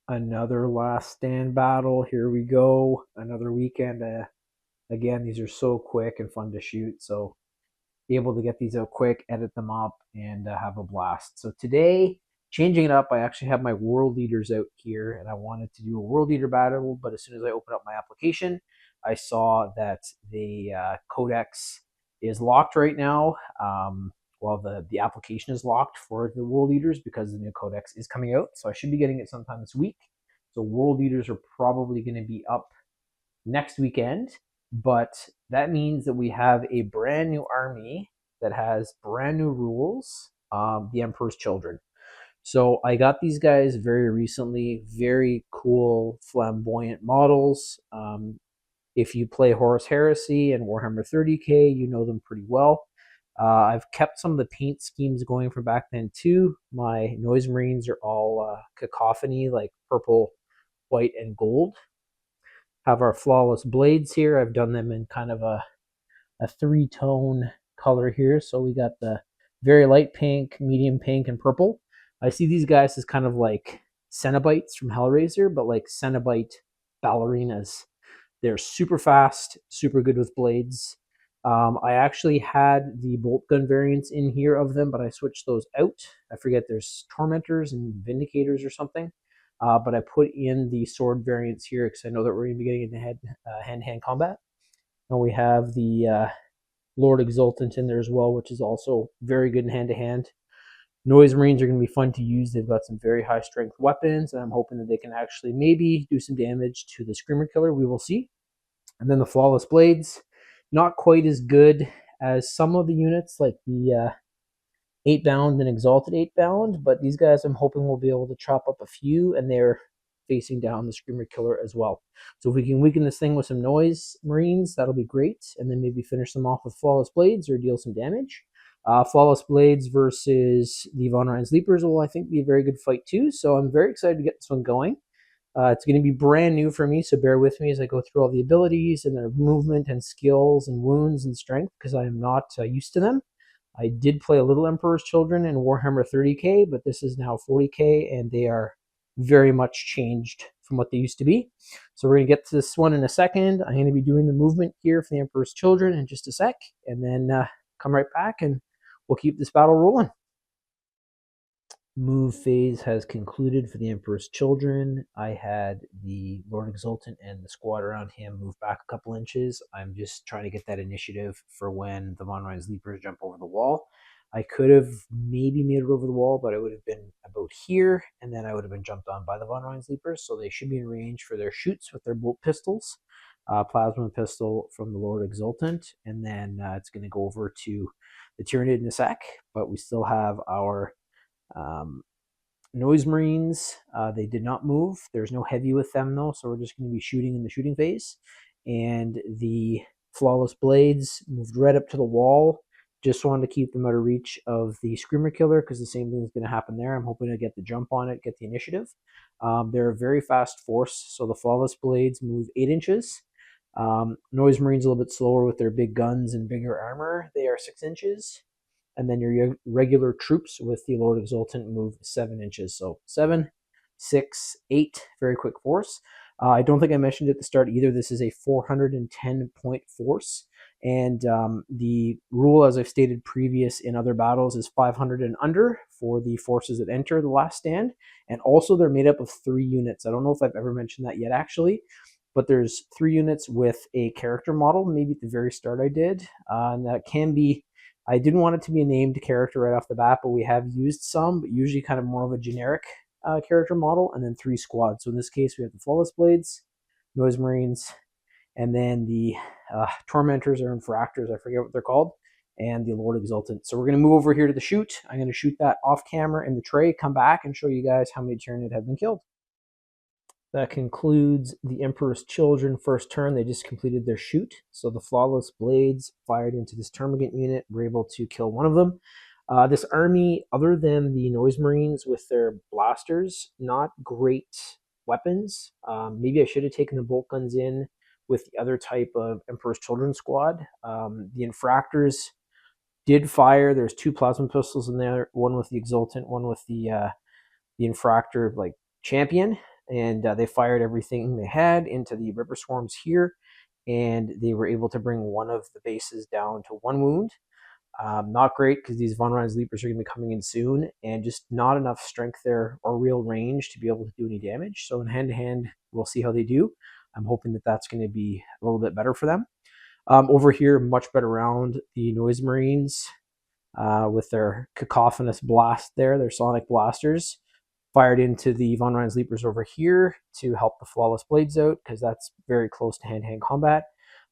Another last stand battle. Here we go. Another weekend. Again, these are so quick and fun to shoot. So be able to get these out quick, edit them up, and have a blast. So today, changing it up, I actually have my world leaders out here, and I wanted to do a world leader battle. But as soon as I opened up my application, I saw that the codex is locked right now. Well, the application is locked for the world leaders because the new codex is coming out. So I should be getting it sometime this week. So world leaders are probably going to be up next weekend, but that means that we have a brand new army that has brand new rules, the Emperor's Children. So I got these guys very recently, very cool, flamboyant models. If you play Horus Heresy and Warhammer 30K, you know them pretty well. I've kept some of the paint schemes going from back then too. My Noise Marines are all cacophony, like purple, white, and gold. Have our Flawless Blades here. I've done them in kind of a three-tone color here. So we got the very light pink, medium pink, and purple. I see these guys as kind of like Cenobites from Hellraiser, but like Cenobite ballerinas. They're super fast, super good with blades. I actually had the bolt gun variants in here of them, but I switched those out. I forget there's Tormentors and Vindicators or something. But I put in the sword variants here because I know that we're going to be getting into hand-to-hand combat. And we have the Lord Exultant in there as well, which is also very good in hand-to-hand. Noise Marines are going to be fun to use. They've got some very high-strength weapons, and I'm hoping that they can actually maybe do some damage to the Screamer Killer. We will see. And then the Flawless Blades, not quite as good as some of the units, like the 8-bound and Exalted 8-bound, but these guys I'm hoping will be able to chop up a few, and they're facing down the Screamer Killer as well. So if we can weaken this thing with some Noise Marines, that'll be great, and then maybe finish them off with Flawless Blades or deal some damage. Flawless Blades versus the Von Ryan's Leapers will, I think, be a very good fight too, so I'm very excited to get this one going. It's going to be brand new for me, so bear with me as I go through all the abilities and their movement and skills and wounds and strength, because I am not used to them. I did play a little Emperor's Children in Warhammer 30K, but this is now 40K, and they are very much changed from what they used to be. So we're going to get to this one in a second. I'm going to be doing the movement here for the Emperor's Children in just a sec, and then come right back, and we'll keep this battle rolling. Move phase has concluded for the Emperor's Children. I had the Lord Exultant and the squad around him move back a couple inches. I'm just trying to get that initiative for when the Von Ryan's Leapers jump over the wall. I could have maybe made it over the wall, but it would have been about here, and then I would have been jumped on by the Von Ryan's Leapers, so they should be in range for their shoots with their bolt pistols. Plasma pistol from the Lord Exultant, and then it's going to go over to the Tyranid in a sec, but we still have our Noise Marines. They did not move. There's no heavy with them though, so we're just going to be shooting in the shooting phase. And the Flawless Blades moved right up to the wall. Just wanted to keep them out of reach of the Screamer Killer, because the same thing is going to happen there. I'm hoping to get the jump on it, get the initiative. They're a very fast force, so the Flawless Blades move 8 inches. Noise Marines a little bit slower with their big guns and bigger armor. They are 6 inches. And then your regular troops with the Lord Exultant move 7 inches. So 7, 6, 8, very quick force. I don't think I mentioned at the start either. This is a 410-point force. And the rule, as I've stated previous in other battles, is 500 and under for the forces that enter the last stand. And also they're made up of 3 units. I don't know if I've ever mentioned that yet, actually. But there's 3 units with a character model. Maybe at the very start I did. And that can be... I didn't want it to be a named character right off the bat, but we have used some, but usually kind of more of a generic character model, and then 3 squads. So in this case, we have the Flawless Blades, Noise Marines, and then the Tormentors or Infractors, I forget what they're called, and the Lord Exultant. So we're going to move over here to the shoot. I'm going to shoot that off camera in the tray, come back, and show you guys how many Tyranid have been killed. That concludes the Emperor's Children first turn. They just completed their shoot. So the Flawless Blades fired into this Termagant unit. We're able to kill one of them. This army, other than the Noise Marines with their blasters, not great weapons. Maybe I should have taken the bolt guns in with the other type of Emperor's Children squad. The Infractors did fire. There's 2 plasma pistols in there, one with the Exultant, one with the Infractor like champion, and they fired everything they had into the Ripper Swarms here, and they were able to bring one of the bases down to 1 wound. Not great because these Von Rein's Leapers are going to be coming in soon, and just not enough strength there or real range to be able to do any damage. So in hand-to-hand, we'll see how they do. I'm hoping that that's going to be a little bit better for them. Over here, much better round, the Noise Marines with their cacophonous blast there, their sonic blasters, fired into the Von Rein's Leapers over here to help the Flawless Blades out because that's very close to hand-to-hand combat.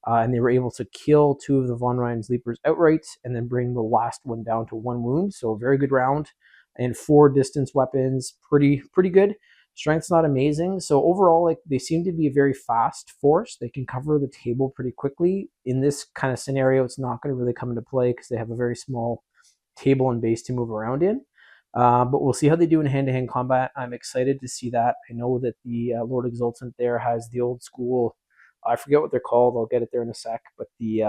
And they were able to kill 2 of the Von Rein's Leapers outright and then bring the last one down to 1 wound. So a very good round. And 4 distance weapons, pretty good. Strength's not amazing. So overall, like, they seem to be a very fast force. They can cover the table pretty quickly. In this kind of scenario, it's not going to really come into play because they have a very small table and base to move around in. But we'll see how they do in hand-to-hand combat. I'm excited to see that. I know that the Lord Exultant there has the old school, I forget what they're called, I'll get it there in a sec, but the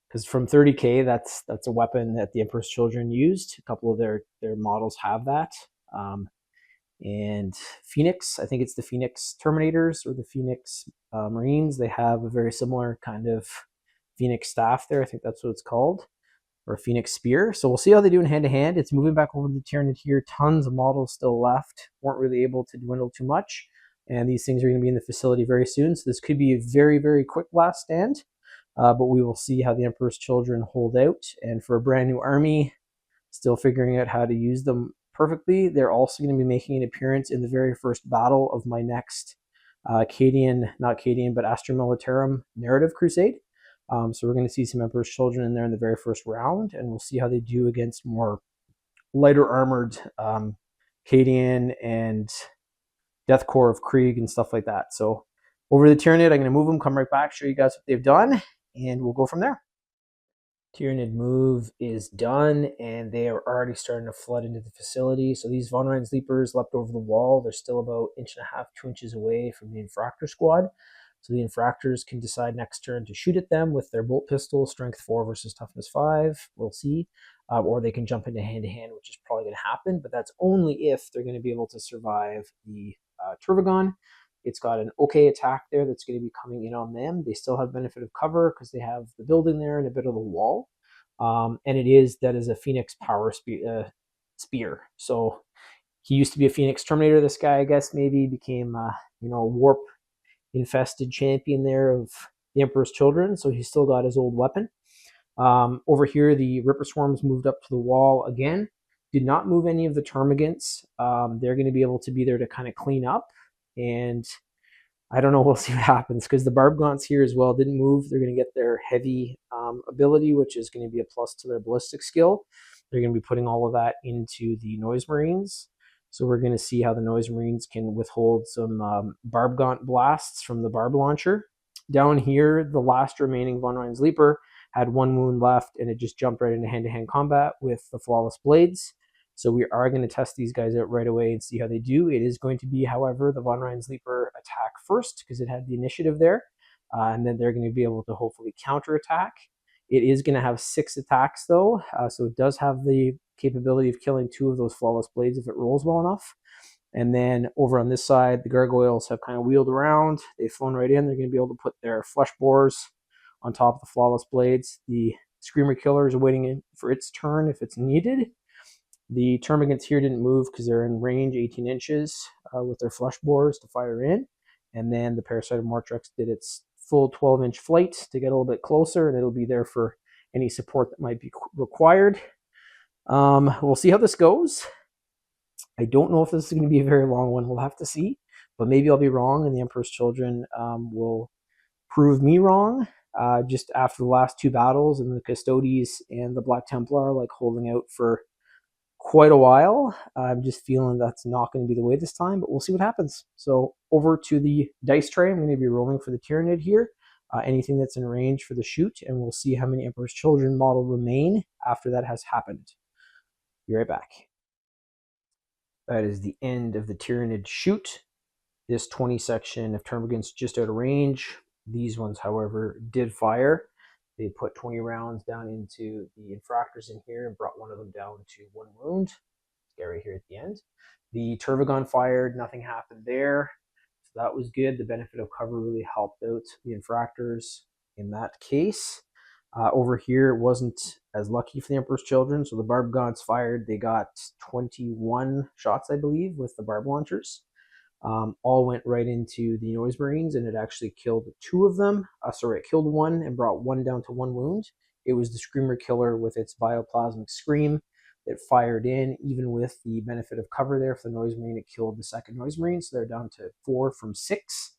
because from 30K, that's a weapon that the Emperor's Children used. A couple of their models have that. And Phoenix, I think it's the Phoenix Terminators or the Phoenix Marines. They have a very similar kind of Phoenix staff there. I think that's what it's called, or a Phoenix Spear. So we'll see how they do in hand-to-hand. It's moving back over to the Tyranid here. Tons of models still left. Weren't really able to dwindle too much. And these things are going to be in the facility very soon. So this could be a very, very quick last stand. But we will see how the Emperor's Children hold out. And for a brand new army, still figuring out how to use them perfectly. They're also going to be making an appearance in the very first battle of my next not Cadian, but Astra Militarum narrative crusade. So we're going to see some Emperor's Children in there in the very first round, and we'll see how they do against more lighter armored Cadian and Death Corps of Krieg and stuff like that. So over to the Tyranid, I'm going to move them, come right back, show you guys what they've done, and we'll go from there. Tyranid move is done, and they are already starting to flood into the facility. So these Von Rein's Leapers leapt over the wall. They're still about 1.5 to 2 inches away from the Infractor squad. So the Infractors can decide next turn to shoot at them with their bolt pistol, strength 4 versus toughness 5. We'll see. Or they can jump into hand-to-hand, which is probably going to happen, but that's only if they're going to be able to survive the Turvagon. It's got an okay attack there that's going to be coming in on them. They still have benefit of cover because they have the building there and a bit of the wall. And that is a Phoenix power spear. So he used to be a Phoenix Terminator. This guy, I guess, maybe became a warp infested champion there of the Emperor's Children. So he's still got his old weapon. Over here, the Ripper Swarms moved up to the wall again. Did not move any of the Termagants. They're going to be able to be there to kind of clean up. And I don't know, we'll see what happens because the Barbgaunts here as well didn't move. They're going to get their heavy ability, which is going to be a plus to their ballistic skill. They're going to be putting all of that into the Noise Marines. So we're going to see how the Noise Marines can withhold some Barbgaunt blasts from the Barb Launcher. Down here, the last remaining Von Rein's Leaper had 1 wound left, and it just jumped right into hand-to-hand combat with the Flawless Blades. So we are going to test these guys out right away and see how they do. It is going to be, however, the Von Rein's Leaper attack first because it had the initiative there. And then they're going to be able to hopefully counterattack. It is going to have 6 attacks, though. So it does have the capability of killing 2 of those Flawless Blades if it rolls well enough. And then over on this side, the Gargoyles have kind of wheeled around. They've flown right in. They're going to be able to put their Flesh Borers on top of the Flawless Blades. The Screamer Killer is waiting for its turn if it's needed. The Termagants here didn't move because they're in range 18 inches with their Flesh Borers to fire in. And then the Parasitic Mortrex did its full 12-inch flight to get a little bit closer, and it'll be there for any support that might be required. We'll see how this goes. I don't know if this is going to be a very long one. We'll have to see. But maybe I'll be wrong, and the Emperor's Children will prove me wrong. Just after the last 2 battles, and the Custodes and the Black Templar like holding out for quite a while. I'm just feeling that's not going to be the way this time, but we'll see what happens. So over to the dice tray. I'm going to be rolling for the Tyranid here. Anything that's in range for the shoot, and we'll see how many Emperor's Children model remain after that has happened. Be right back. That is the end of the Tyranid shoot. this 20 section of termagants just out of range. These ones, however, did fire. They put 20 rounds down into the infractors in here and brought one of them down to 1 wound. Get right here at the end. The Turvagon fired, nothing happened there. So that was good. The benefit of cover really helped out the infractors in that case. Over here, it wasn't as lucky for the Emperor's Children. So the Barb Gaunts fired. They got 21 shots, I believe, with the barb launchers. All went right into the Noise Marines, and it actually killed 2 of them. It killed 1 and brought 1 down to 1 wound. It was the Screamer Killer with its bioplasmic scream that fired in, even with the benefit of cover there for the Noise Marine. It killed the second Noise Marine, so they're down to 4 from 6.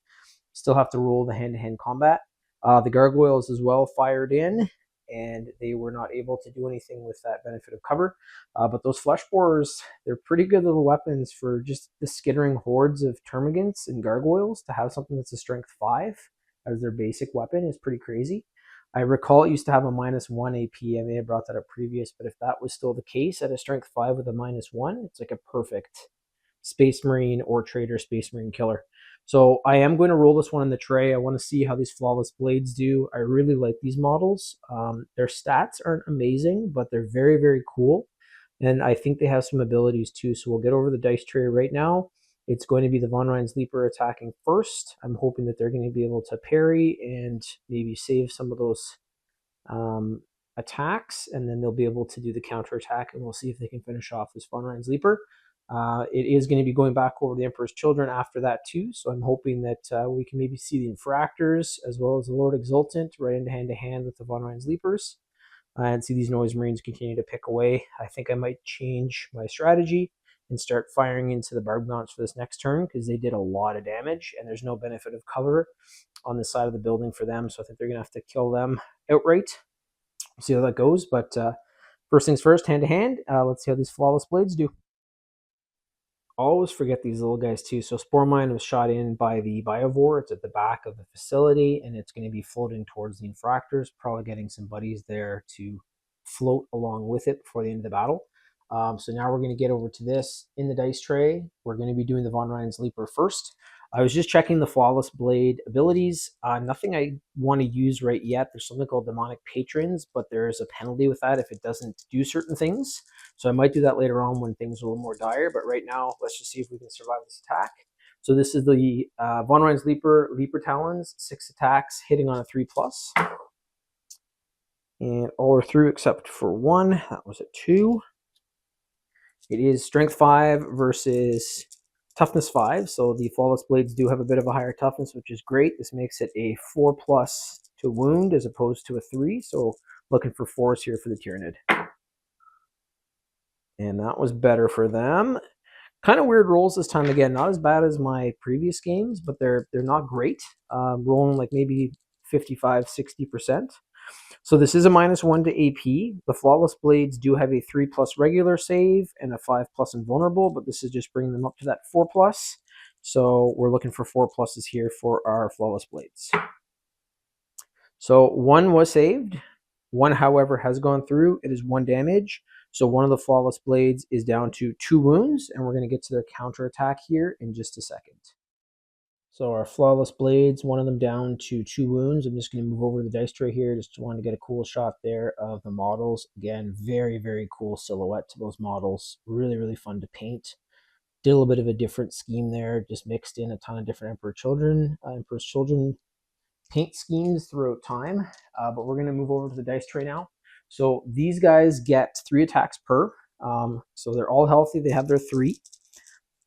Still have to roll the hand-to-hand combat. The Gargoyles as well fired in, and they were not able to do anything with that benefit of cover. But those Flesh Borers, they're pretty good little weapons for just the skittering hordes of Termagants and Gargoyles. To have something that's a strength 5 as their basic weapon is pretty crazy. I recall it used to have a -1 AP. I may have brought that up previous, but if that was still the case at a strength 5 with a -1, it's like a perfect Space Marine or Trader Space Marine killer. So I am going to roll this one in the tray. I want to see how these Flawless Blades do. I really like these models. Their stats aren't amazing, but they're very, very cool. And I think they have some abilities too. So we'll get over the dice tray right now. It's going to be the Von Rein's Leaper attacking first. I'm hoping that they're going to be able to parry and maybe save some of those attacks, and then they'll be able to do the counter attack, and we'll see if they can finish off this Von Rein's Leaper. It is going to be going back over the Emperor's Children after that too, so I'm hoping that we can maybe see the Infractors as well as the Lord Exultant right into hand-to-hand with the Von Rein's Leapers, and see these Noise Marines continue to pick away. I think I might change my strategy and start firing into the Barb Gaunts for this next turn, because they did a lot of damage, and there's no benefit of cover on the side of the building for them, so I think they're going to have to kill them outright. We'll see how that goes, but first things first, hand-to-hand, let's see how these Flawless Blades do. Always forget these little guys too. So Spore Mine was shot in by the Biovore. It's at the back of the facility, and it's going to be floating towards the Infractors, probably getting some buddies there to float along with it before the end of the battle. So now we're going to get over to this in the dice tray. We're going to be doing the Von Rein's Leaper first. I was just checking the Flawless Blade abilities. Nothing I want to use right yet. There's something called Demonic Patrons, but there's a penalty with that if it doesn't do certain things. So I might do that later on when things are a little more dire. But right now, let's just see if we can survive this attack. So this is the Von Rein's Leaper Talons, 6 attacks, hitting on a 3+. And all are through except for 1. That was a 2. It is strength 5 versus toughness 5. So the Flawless Blades do have a bit of a higher toughness, which is great. This makes it a 4+ to wound as opposed to a 3. So looking for 4s here for the Tyrannid. And that was better for them. Kind of weird rolls this time again. Not as bad as my previous games, but they're not great. Rolling like maybe 55-60%. So this is a -1 to AP. The Flawless Blades do have a 3+ regular save and a 5+ invulnerable, but this is just bringing them up to that 4+. So we're looking for 4+ here for our Flawless Blades. So 1 was saved. 1, however, has gone through. It is 1 damage. So one of the Flawless Blades is down to 2 wounds, and we're going to get to their counterattack here in just a second. So our Flawless Blades, one of them down to 2 wounds. I'm just going to move over to the dice tray here. Just want to get a cool shot there of the models. Again, very, very cool silhouette to those models. Really, really fun to paint. Did a little bit of a different scheme there. Just mixed in a ton of different Emperor's Children paint schemes throughout time. But we're going to move over to the dice tray now. So these guys get 3 attacks per. So they're all healthy. They have their 3.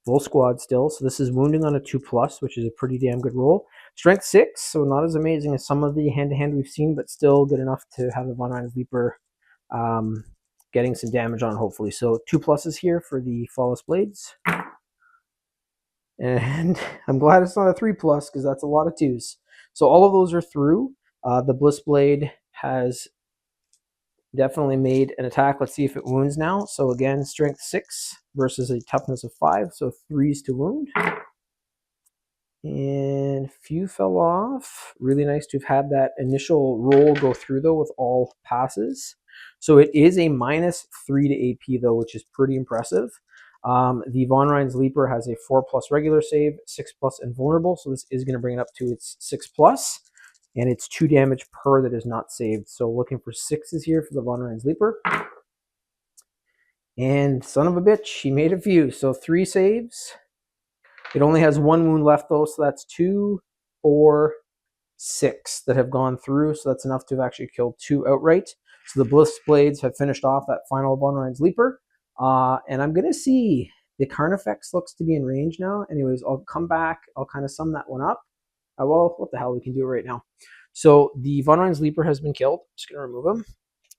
Full squad still. So this is wounding on a 2+, which is a pretty damn good roll. Strength 6, so not as amazing as some of the hand-to-hand we've seen, but still good enough to have the Von Rein's Leaper getting some damage on, hopefully. So 2+ here for the Flawless Blades. And I'm glad it's not a 3+, because that's a lot of 2s. So all of those are through. The Bliss Blade has definitely made an attack. Let's see if it wounds now. So again, strength 6 versus a toughness of 5. So 3s to wound. And few fell off. Really nice to have had that initial roll go through though with all passes. So it is a -3 to AP though, which is pretty impressive. The Von Rein's Leaper has a 4+ regular save, 6+ invulnerable, so this is going to bring it up to its 6+, and it's 2 damage per that is not saved. So looking for 6s here for the Von Rein's Leaper. And son of a bitch, he made a few. So 3 saves. It only has 1 wound left though, so that's 2, 4, 6 that have gone through. So that's enough to have actually killed 2 outright. So the Bliss Blades have finished off that final Von Rein's Leaper. And I'm going to see, the Carnifex looks to be in range now. Anyways, I'll come back. I'll kind of sum that one up. Well, what the hell, we can do it right now. So the Von Rein's Leaper has been killed. I'm just going to remove him.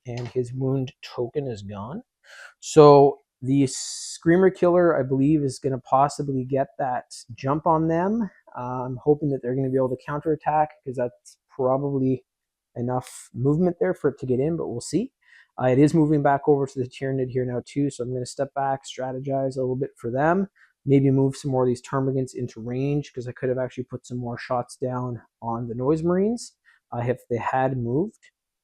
And his wound token is gone. So the Screamer Killer, I believe, is going to possibly get that jump on them. I'm hoping that they're going to be able to counterattack because that's probably enough movement there for it to get in, but we'll see. It is moving back over to the Tyrannid here now too, so I'm going to step back, strategize a little bit for them. Maybe move some more of these Termagants into range because I could have actually put some more shots down on the Noise Marines if they had moved.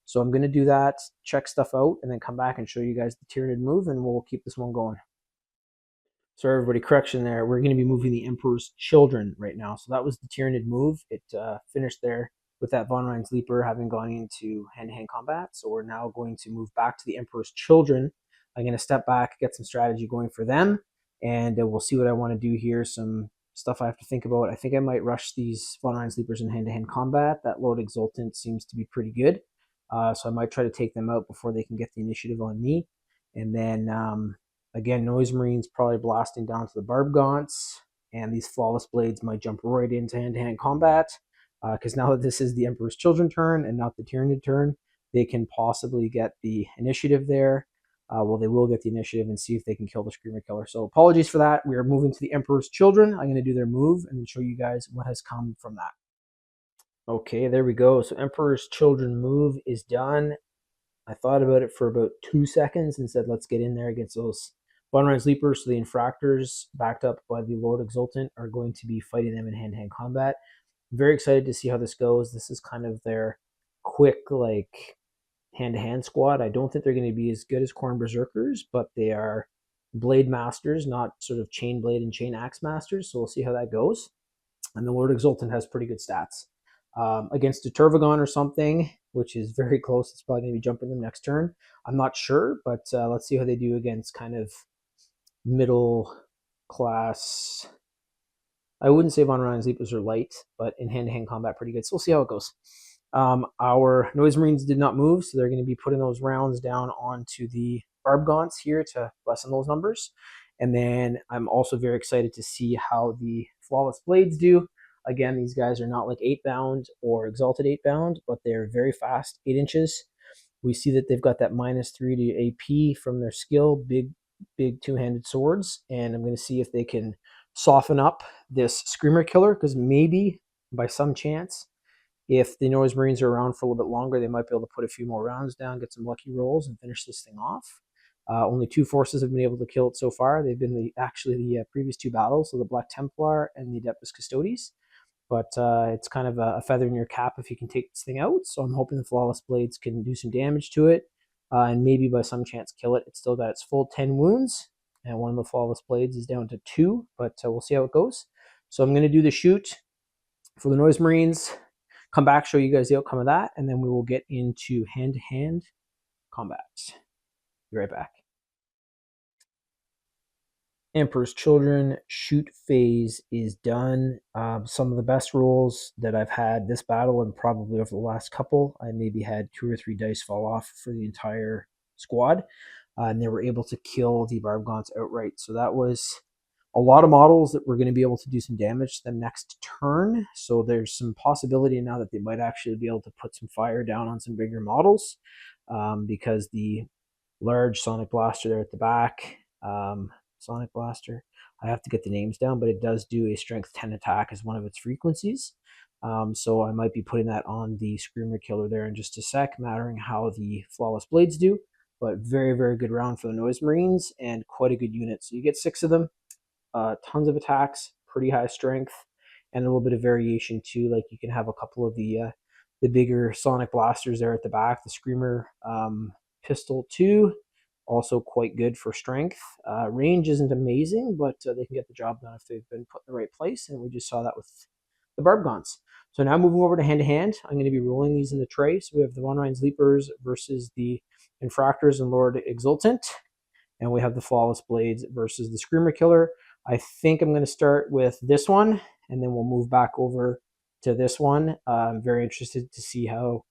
So I'm going to do that, check stuff out, and then come back and show you guys the Tyrannid move, and we'll keep this one going. Sorry, everybody, correction there. We're going to be moving the Emperor's Children right now. So that was the Tyrannid move. It finished there with that Von Rein's Leaper having gone into hand-to-hand combat. So we're now going to move back to the Emperor's Children. I'm going to step back, get some strategy going for them, and we'll see what I want to do here. Some stuff I have to think about. I think I might rush these Von Rein's Leapers in hand-to-hand combat. That Lord Exultant seems to be pretty good. So I might try to take them out before they can get the initiative on me. And then, again, Noise Marines probably blasting down to the Barb Gaunts. And these Flawless Blades might jump right into hand-to-hand combat. Because now that this is the Emperor's Children turn and not the Tyrannid turn, they can possibly get the initiative there. Well, they will get the initiative and see if they can kill the Screamer Killer. So apologies for that. We are moving to the Emperor's Children. I'm going to do their move and then show you guys what has come from that. Okay, there we go. So Emperor's Children move is done. I thought about it for about 2 seconds and said, let's get in there against those Von Rein's Leapers. So the Infractors, backed up by the Lord Exultant, are going to be fighting them in hand-to-hand combat. I'm very excited to see how this goes. This is kind of their quick, like, hand-to-hand squad. I don't think they're going to be as good as Khorne Berserkers, but they are Blade Masters, not sort of Chain Blade and Chain Axe Masters. So we'll see how that goes. And the Lord Exultant has pretty good stats. Against a Turvagon or something, which is very close, it's probably going to be jumping them next turn. I'm not sure, but let's see how they do against kind of middle class. I wouldn't say Von Rein's Leapers are light, but in hand-to-hand combat, pretty good. So we'll see how it goes. Our Noise Marines did not move, so they're going to be putting those rounds down onto the Barb Gaunts here to lessen those numbers. And then I'm also very excited to see how the Flawless Blades do. Again, these guys are not like 8-bound or Exalted 8-bound, but they're very fast, 8 inches. We see that they've got that -3 to AP from their skill, big two-handed swords. And I'm going to see if they can soften up this Screamer Killer, because maybe by some chance, if the Noise Marines are around for a little bit longer, they might be able to put a few more rounds down, get some lucky rolls, and finish this thing off. Only 2 forces have been able to kill it so far. They've been actually the previous 2 battles, so the Black Templar and the Adeptus Custodes. But it's kind of a feather in your cap if you can take this thing out. So I'm hoping the Flawless Blades can do some damage to it and maybe by some chance kill it. It's still got its full 10 wounds, and one of the Flawless Blades is down to 2, but we'll see how it goes. So I'm going to do the shoot for the Noise Marines, come back, show you guys the outcome of that, and then we will get into hand-to-hand combat. Be right back. Emperor's Children shoot phase is done. Some of the best rolls that I've had this battle and probably over the last couple, I maybe had 2 or 3 dice fall off for the entire squad, and they were able to kill the Barb Gaunts outright. So that was a lot of models that were going to be able to do some damage to them next turn. So there's some possibility now that they might actually be able to put some fire down on some bigger models, because the large Sonic Blaster there at the back, Sonic Blaster, I have to get the names down, but it does do a strength 10 attack as one of its frequencies. So I might be putting that on the Screamer Killer there in just a sec, mattering how the Flawless Blades do. But very, very good round for the Noise Marines and quite a good unit. So you get 6 of them, tons of attacks, pretty high strength, and a little bit of variation too. Like you can have a couple of the bigger Sonic Blasters there at the back, the Screamer Pistol 2, also quite good for strength. Range isn't amazing, but they can get the job done if they've been put in the right place, and we just saw that with the Barbgons. So now moving over to hand-to-hand, I'm going to be rolling these in the tray. So we have the Von Ryan's Leapers versus the Infractors and Lord Exultant, and we have the Flawless Blades versus the Screamer Killer. I think I'm going to start with this one, and then we'll move back over to this one. I'm very interested to see how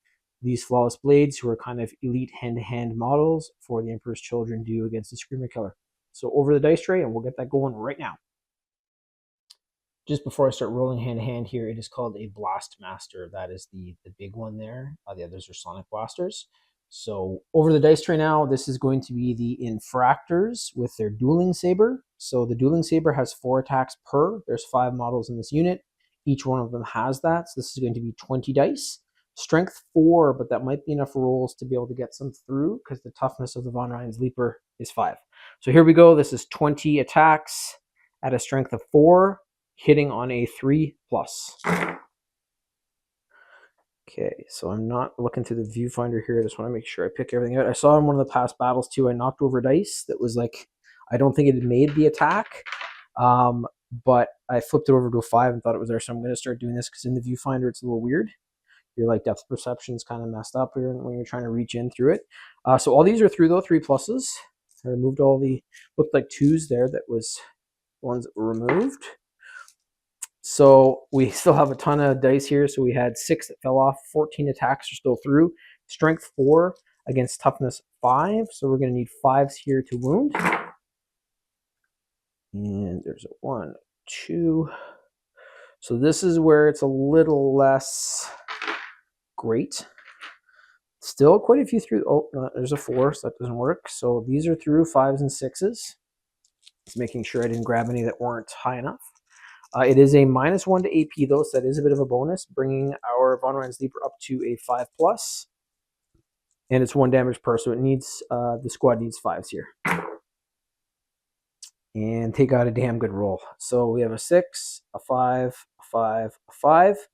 these Flawless Blades, who are kind of elite hand-to-hand models for the Emperor's Children, do against the Screamer Killer. So over the dice tray, and we'll get that going right now. Just before I start rolling hand-to-hand here, it is called a Blast Master. That is the big one there. The others are Sonic Blasters. So over the dice tray now, this is going to be the Infractors with their Dueling Saber. So the Dueling Saber has 4 attacks per. There's 5 models in this unit. Each one of them has that. So this is going to be 20 dice. Strength 4, but that might be enough rolls to be able to get some through because the toughness of the Von Ryan's Leaper is 5. So here we go. This is 20 attacks at a strength of 4, hitting on a 3+. Okay, so I'm not looking through the viewfinder here. I just want to make sure I pick everything out. I saw in one of the past battles too, I knocked over dice that was like, I don't think it had made the attack, but I flipped it over to a 5 and thought it was there. So I'm going to start doing this because in the viewfinder it's a little weird. Your like depth perception is kind of messed up here when you're trying to reach in through it. So all these are through though, 3+. I removed all the, looked like 2s there that was ones that were removed. So we still have a ton of dice here. So we had 6 that fell off, 14 attacks are still through. Strength 4 against toughness 5. So we're going to need 5s here to wound. And there's a 1, 2. So this is where it's a little less great. Still quite a few through. Oh, no, there's a 4, so that doesn't work. So these are through 5s and 6s. Just making sure I didn't grab any that weren't high enough. It is a -1 to AP though, so that is a bit of a bonus, bringing our Von Ryan's Leaper up to a 5+. And it's 1 damage per, so it needs the squad needs 5s here. And take out a damn good roll. So we have a 6, a 5, a 5, a 5.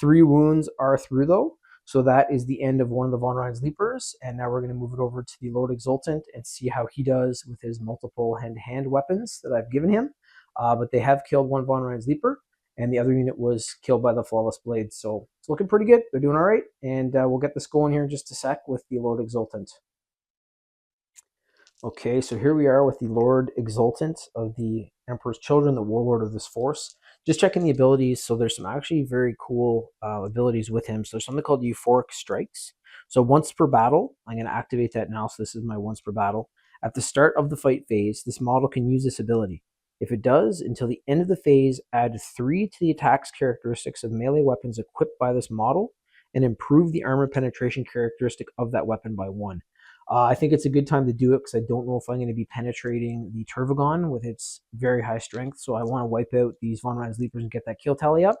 3 wounds are through though. So that is the end of one of the Von Ryan's Leapers. And now we're going to move it over to the Lord Exultant and see how he does with his multiple hand-to-hand weapons that I've given him. But they have killed one Von Ryan's Leaper, and the other unit was killed by the Flawless Blade. So it's looking pretty good. They're doing all right. And we'll get this going here in just a sec with the Lord Exultant. Okay, so here we are with the Lord Exultant of the Emperor's Children, the warlord of this force. Just checking the abilities. So there's some actually very cool abilities with him. So there's something called Euphoric Strikes. So once per battle, I'm going to activate that now. So this is my once per battle. At the start of the fight phase, this model can use this ability. If it does, until the end of the phase, add 3 to the attack's characteristics of melee weapons equipped by this model and improve the armor penetration characteristic of that weapon by 1. I think it's a good time to do it because I don't know if I'm going to be penetrating the Turvagon with its very high strength. So I want to wipe out these Von Ryan's Leapers and get that kill tally up.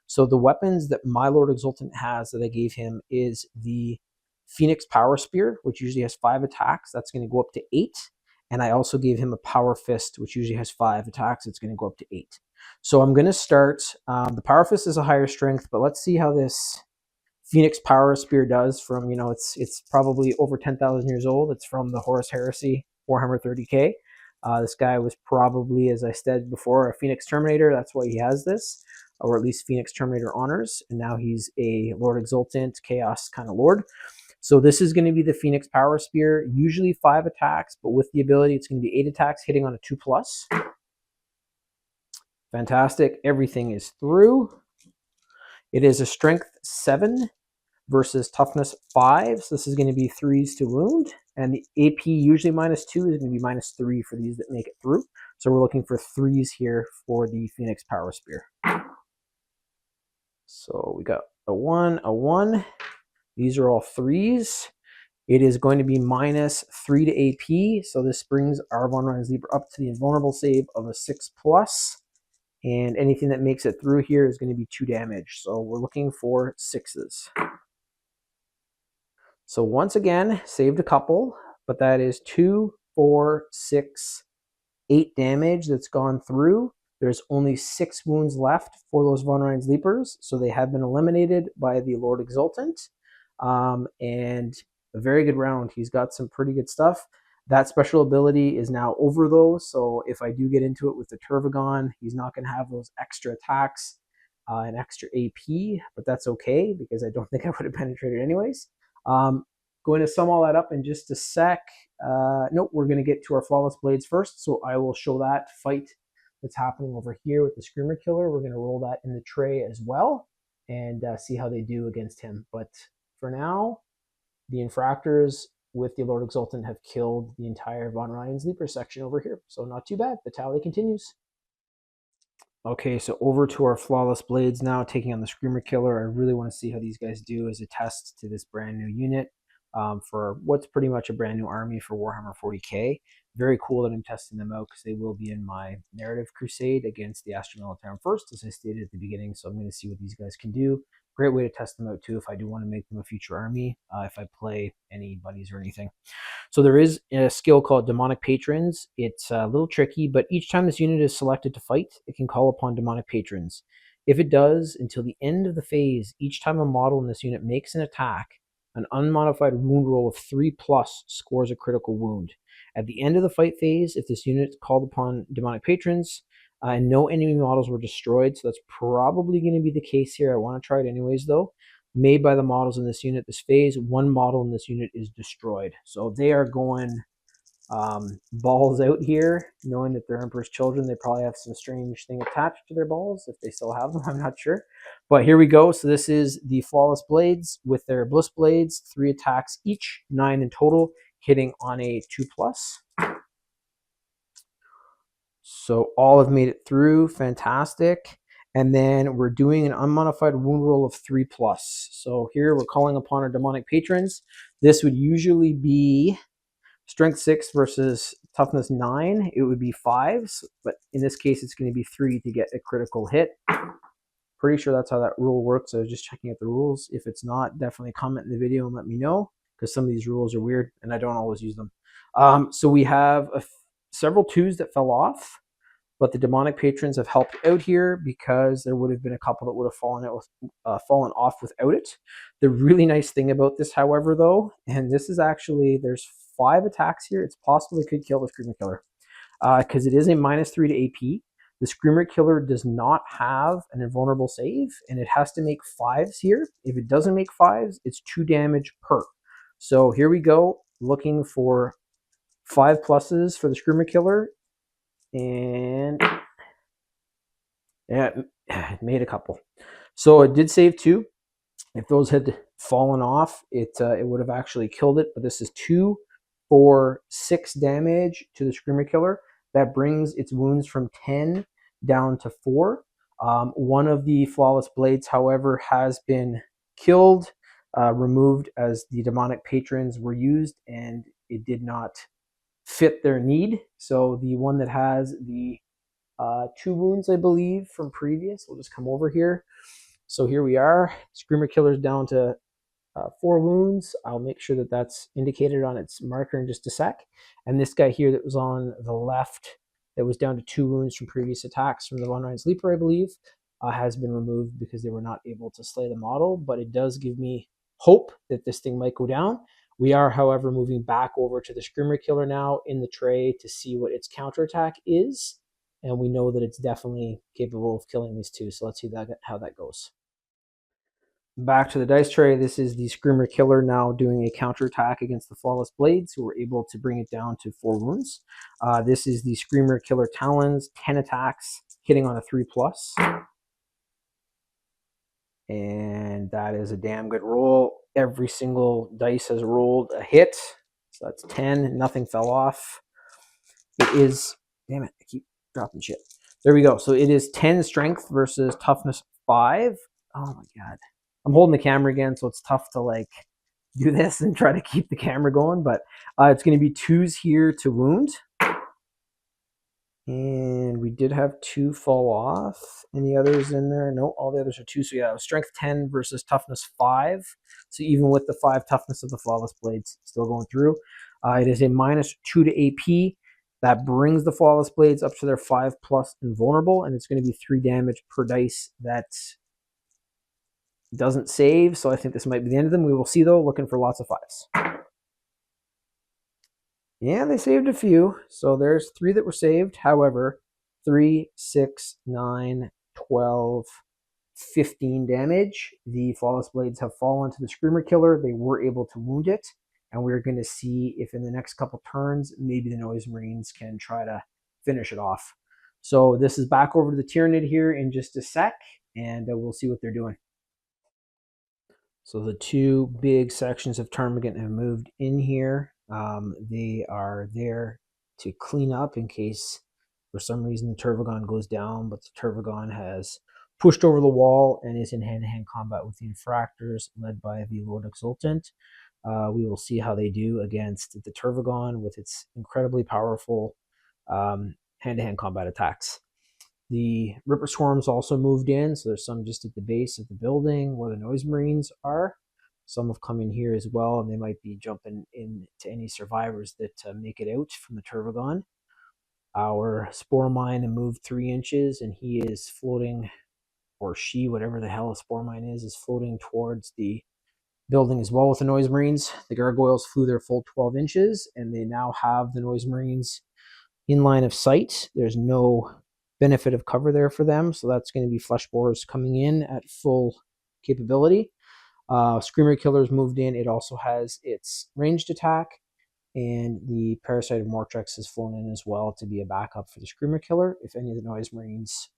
So the weapons that my Lord Exultant has that I gave him is the Phoenix Power Spear, which usually has 5 attacks. That's going to go up to 8. And I also gave him a Power Fist, which usually has 5 attacks. It's going to go up to 8. So I'm going to start. The Power Fist is a higher strength, but let's see how this Phoenix Power Spear does from, it's probably over 10,000 years old. It's from the Horus Heresy Warhammer 30K. This guy was probably, as I said before, a Phoenix Terminator. That's why he has this, or at least Phoenix Terminator honors. And now he's a Lord Exultant, Chaos kind of Lord. So this is going to be the Phoenix Power Spear, usually 5 attacks, but with the ability, it's going to be 8 attacks hitting on a 2+. Fantastic. Everything is through. It is a strength 7 versus toughness 5. So this is going to be 3s to wound. And the AP, usually -2, is going to be -3 for these that make it through. So we're looking for 3s here for the Phoenix Power Spear. So we got a 1, a 1. These are all 3s. It is going to be -3 to AP. So this brings our Von Ryan's Leaper up to the invulnerable save of a 6+. And anything that makes it through here is going to be 2 damage. So we're looking for 6s. So once again, saved a couple, but that is 2, 4, 6, 8 damage that's gone through. There's only 6 wounds left for those Von Ryan's Leapers, so they have been eliminated by the Lord Exultant. And a very good round. He's got some pretty good stuff. That special ability is now over though, so if I do get into it with the Turvagon, he's not going to have those extra attacks and extra AP, but that's okay because I don't think I would have penetrated anyways. Going to sum all that up in just a sec. Nope, we're going to get to our Flawless Blades first, so I will show that fight that's happening over here with the Screamer Killer. We're going to roll that in the tray as well and see how they do against him. But for now, the Infractors with the Lord Exultant have killed the entire Von Ryan's Leaper section over here. So not too bad. The tally continues. Okay, so over to our Flawless Blades now, taking on the Screamer Killer. I really want to see how these guys do as a test to this brand new unit for what's pretty much a brand new army for Warhammer 40K. Very cool that I'm testing them out because they will be in my narrative crusade against the Astra Militarum first, as I stated at the beginning. So I'm going to see what these guys can do. Great way to test them out too if I do want to make them a future army, if I play any buddies or anything. So there is a skill called Demonic Patrons. It's a little tricky, but each time this unit is selected to fight, it can call upon Demonic Patrons. If it does, until the end of the phase, each time a model in this unit makes an attack, an unmodified wound roll of 3+ scores a critical wound. At the end of the fight phase, if this unit called upon Demonic Patrons, and no enemy models were destroyed, so that's probably going to be the case here. I want to try it anyways, though. Made by the models in this unit this phase, one model in this unit is destroyed. So they are going balls out here, knowing that they're Emperor's children. They probably have some strange thing attached to their balls, if they still have them, I'm not sure. But here we go. So this is the Flawless Blades with their Bliss Blades, 3 attacks each, 9 in total, hitting on a 2+. So all have made it through, fantastic. And then we're doing an unmodified wound roll of 3+. So here we're calling upon our Demonic Patrons. This would usually be Strength 6 versus Toughness 9. It would be 5s, but in this case it's going to be 3 to get a critical hit. Pretty sure that's how that rule works. I was just checking out the rules. If it's not, definitely comment in the video and let me know, because some of these rules are weird and I don't always use them. So we have several 2s that fell off, but the Demonic Patrons have helped out here because there would have been a couple that would have fallen off without it. The really nice thing about this, however, though, and this is actually, there's 5 attacks here. It's possible it could kill the Screamer Killer because it is a -3 to AP. The Screamer Killer does not have an invulnerable save, and it has to make 5s here. If it doesn't make 5s, it's 2 damage per. So here we go, looking for 5+ for the Screamer Killer. And yeah, it made a couple. So it did save 2. If those had fallen off, it would have actually killed it. But this is 2 for 6 damage to the Screamer Killer. That brings its wounds from 10 down to 4. One of the Flawless Blades, however, has been killed, removed as the Demonic Patrons were used, and it did not fit their need. So the one that has the 2 wounds, I believe, from previous, we'll just come over here. So here we are. Screamer Killer's down to 4 wounds. I'll make sure that that's indicated on its marker in just a sec. And this guy here that was on the left, that was down to 2 wounds from previous attacks from the Von Ryan's Leaper, I believe, has been removed because they were not able to slay the model. But it does give me hope that this thing might go down. We are, however, moving back over to the Screamer Killer now in the tray to see what its counterattack is. And we know that it's definitely capable of killing these 2. So let's see how that goes. Back to the dice tray. This is the Screamer Killer now doing a counterattack against the Flawless Blades, who were able to bring it down to 4 wounds. This is the Screamer Killer Talons, 10 attacks, hitting on a 3+. And that is a damn good roll. Every single dice has rolled a hit. So that's 10. Nothing fell off. It is, damn it, I keep dropping shit. There we go. So it is 10 strength versus toughness 5. Oh my god. I'm holding the camera again, so it's tough to like do this and try to keep the camera going, but it's going to be 2s here to wound. And we did have 2 fall off. Any others in there? No, all the others are 2. So yeah, strength 10 versus toughness 5. So even with the 5 toughness of the Flawless Blades still going through. It is a -2 to AP. That brings the Flawless Blades up to their 5+ invulnerable, and it's going to be 3 damage per dice. That doesn't save, so I think this might be the end of them. We will see, though, looking for lots of 5s. Yeah, they saved a few. So there's 3 that were saved. However, 3, 6, 9, 12, 15 damage. The Flawless Blades have fallen to the Screamer Killer. They were able to wound it. And we're going to see if in the next couple turns, maybe the Noise Marines can try to finish it off. So this is back over to the Tyranid here in just a sec, and we'll see what they're doing. So the 2 big sections of Termagant have moved in here. They are there to clean up in case for some reason the Turvagon goes down, but the Turvagon has pushed over the wall and is in hand-to-hand combat with the Infractors led by the Lord Exultant. We will see how they do against the Turvagon with its incredibly powerful hand-to-hand combat attacks. The Ripper Swarms also moved in, so there's some just at the base of the building where the Noise Marines are. Some have come in here as well, and they might be jumping into any survivors that make it out from the Turvagon. Our Spore Mine moved 3 inches, and he is floating, or she, whatever the hell a Spore Mine is floating towards the building as well with the Noise Marines. The Gargoyles flew their full 12 inches, and they now have the Noise Marines in line of sight. There's no benefit of cover there for them, so that's going to be Flesh Borers coming in at full capability. Screamer Killer's moved in. It also has its ranged attack, and the Parasite of Mortrex has flown in as well to be a backup for the Screamer Killer if any of the Noise Marines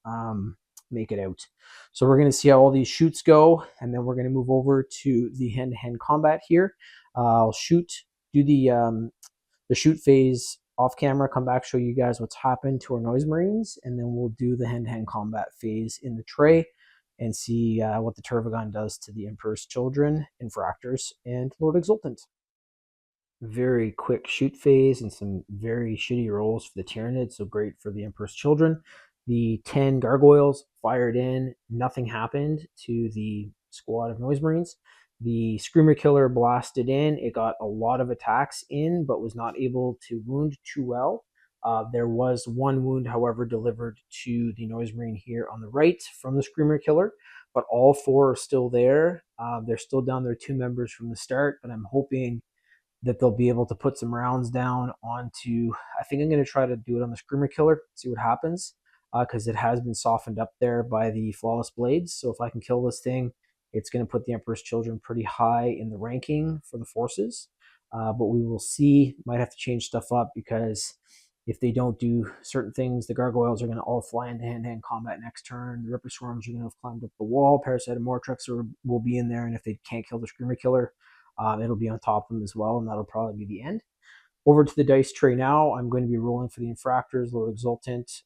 make it out. So we're going to see how all these shoots go, and then we're going to move over to the hand-to-hand combat here. I'll do the shoot phase off camera, come back, show you guys what's happened to our Noise Marines, and then we'll do the hand-to-hand combat phase in the tray and see what the Turvagon does to the Emperor's Children, Infractors, and Lord Exultant. Very quick shoot phase and some very shitty rolls for the Tyranid, so great for the Emperor's Children. The 10 Gargoyles fired in, nothing happened to the squad of Noise Marines. The Screamer Killer blasted in. It got a lot of attacks in, but was not able to wound too well. There was 1 wound, however, delivered to the Noise Marine here on the right from the Screamer Killer, but all 4 are still there. They're still down their 2 members from the start, but I'm hoping that they'll be able to put some rounds down onto, I think I'm going to try to do it on the Screamer Killer, see what happens, because it has been softened up there by the Flawless Blades. So if I can kill this thing, it's going to put the Emperor's Children pretty high in the ranking for the forces. But we will see. Might have to change stuff up because if they don't do certain things, the Gargoyles are going to all fly into hand-to-hand combat next turn. The Ripper Swarms are going to have climbed up the wall. Parasite of Mortrex will be in there, and if they can't kill the Screamer Killer, it'll be on top of them as well, and that'll probably be the end. Over to the dice tray now. I'm going to be rolling for the Infractors, Lord Exultant,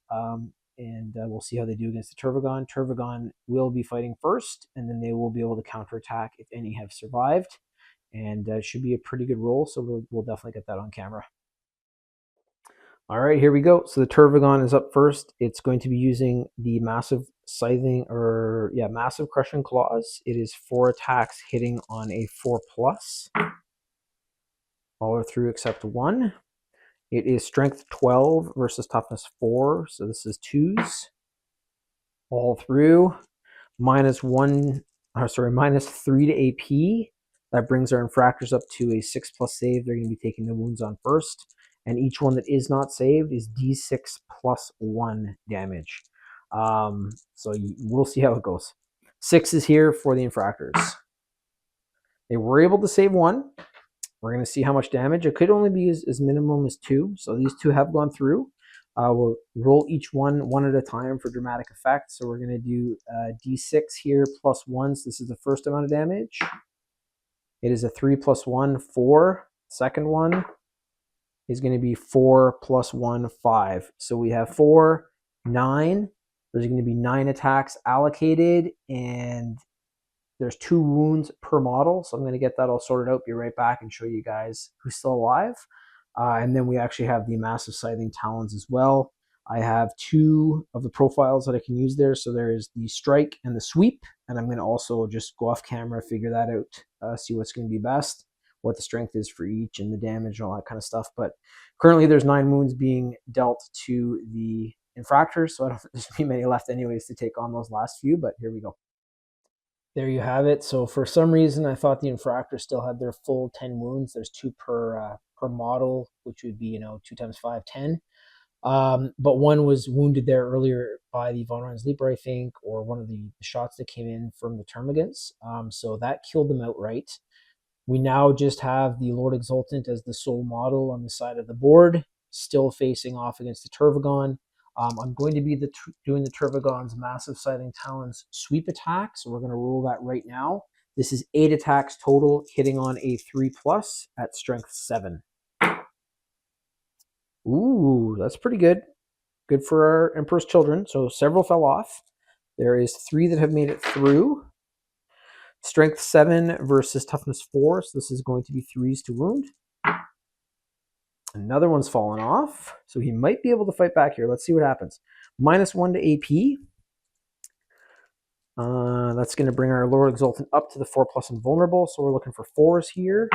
and we'll see how they do against the Turvagon. Turvagon will be fighting first, and then they will be able to counterattack if any have survived. And it should be a pretty good roll, so we'll definitely get that on camera. All right, here we go. So the Turvagon is up first. It's going to be using the massive massive crushing claws. It is 4 attacks hitting on a 4+. All are through except 1. It is strength 12 versus toughness 4, so this is 2s. All through. -3 to AP. That brings our Infractors up to a 6+ save. They're going to be taking the wounds on first. And each one that is not saved is D6 + 1 damage. So we'll see how it goes. 6 is here for the Infractors. They were able to save 1. We're going to see how much damage. It could only be as minimum as 2. So these 2 have gone through. We'll roll each one at a time for dramatic effect. So we're going to do D6 here +1. So this is the first amount of damage. It is a 3 + 1, 4. Second one is going to be 4 + 1, 5. So we have 4, 9. There's going to be 9 attacks allocated, and there's 2 wounds per model. So I'm going to get that all sorted out, be right back, and show you guys who's still alive. And then we actually have the massive scything talons as well. I have 2 of the profiles that I can use there. So there is the strike and the sweep. And I'm going to also just go off camera, figure that out, see what's going to be best, what the strength is for each, and the damage and all that kind of stuff. But currently there's 9 wounds being dealt to the Infractors. So I don't think there's going to be many left anyways to take on those last few, but here we go. there you have it. So for some reason, I thought the infractors still had their full 10 wounds. There's 2 per model, which would be 2 times 5, 10. But one was wounded there earlier by the von Leaper, I think, or one of the shots that came in from the termagants. So that killed them outright. We now just have the Lord Exultant as the sole model on the side of the board, still facing off against the Turvagon. I'm going to be doing the Turvagon's Massive Scything Talons sweep attack, so we're going to roll that right now. This is 8 attacks total, hitting on a 3+ at strength 7. Ooh, that's pretty good. Good for our Emperor's Children. So several fell off. There is 3 that have made it through. Strength 7 versus toughness 4, so this is going to be 3s to wound. Another one's fallen off, so he might be able to fight back here. Let's see what happens. -1 to AP. That's going to bring our Lord Exultant up to the 4+ invulnerable, so we're looking for 4s here.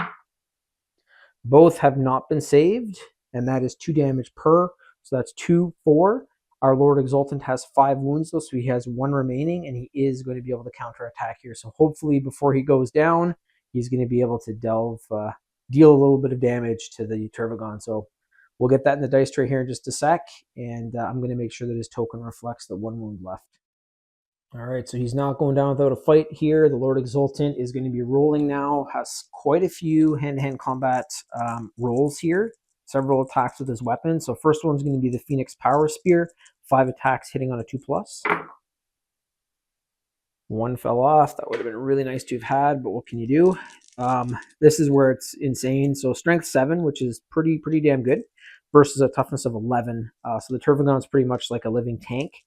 Both have not been saved, and that is 2 damage per, so that's 2, 4. Our Lord Exultant has 5 wounds though, so he has 1 remaining, and he is going to be able to counterattack here. So hopefully before he goes down, he's going to be able to deal a little bit of damage to the Turvagon. So we'll get that in the dice tray here in just a sec, and I'm going to make sure that his token reflects the 1 wound left. All right, so he's not going down without a fight here. The Lord Exultant is going to be rolling now, has quite a few hand-to-hand combat rolls here. Several attacks with his weapon. So first one's going to be the Phoenix Power Spear. 5 attacks hitting on a 2+. 1 fell off. That would have been really nice to have had, but what can you do? This is where it's insane. So strength 7, which is pretty damn good, versus a toughness of 11. So the Turvagon is pretty much like a living tank.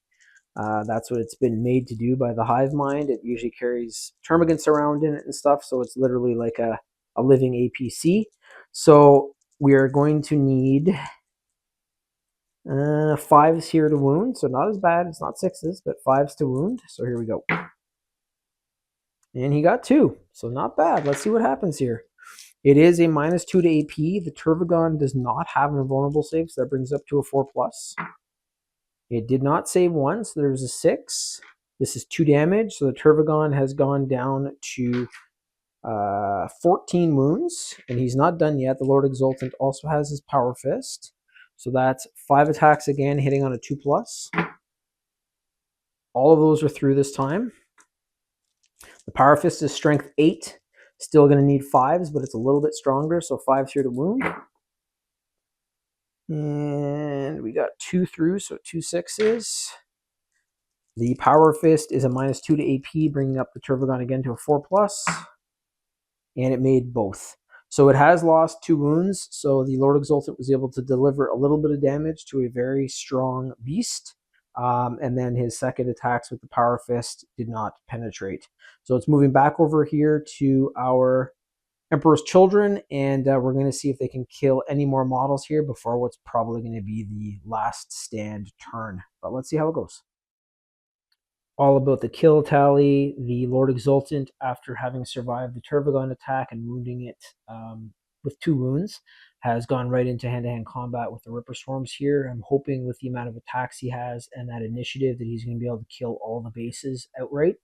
That's what it's been made to do by the hive mind. It usually carries termagants around in it and stuff, so it's literally like a living APC. So we are going to need 5s here to wound, so not as bad. It's not 6s, but 5s to wound. So here we go. And he got 2, so not bad. Let's see what happens here. It is a -2 to AP. The Turvagon does not have an invulnerable save, so that brings up to a 4+. It did not save once, so there's a 6. This is 2 damage, so the Turvagon has gone down to 14 wounds, and he's not done yet. The Lord Exultant also has his Power Fist, so that's 5 attacks again, hitting on a 2+. All of those are through this time. The Power Fist is strength 8, still going to need 5s, but it's a little bit stronger, so 5s here to wound. And we got 2 through, so 2 6s. The Power Fist is a -2 to AP, bringing up the Turvagon again to a 4+. And it made both. So it has lost 2 wounds, so the Lord Exultant was able to deliver a little bit of damage to a very strong beast. And then his second attacks with the Power Fist did not penetrate. So it's moving back over here to our Emperor's Children, and we're going to see if they can kill any more models here before what's probably going to be the last stand turn. But let's see how it goes. All about the kill tally. The Lord Exultant, after having survived the Turvagon attack and wounding it with 2 wounds, has gone right into hand-to-hand combat with the Ripper Swarms here. I'm hoping with the amount of attacks he has and that initiative that he's going to be able to kill all the bases outright.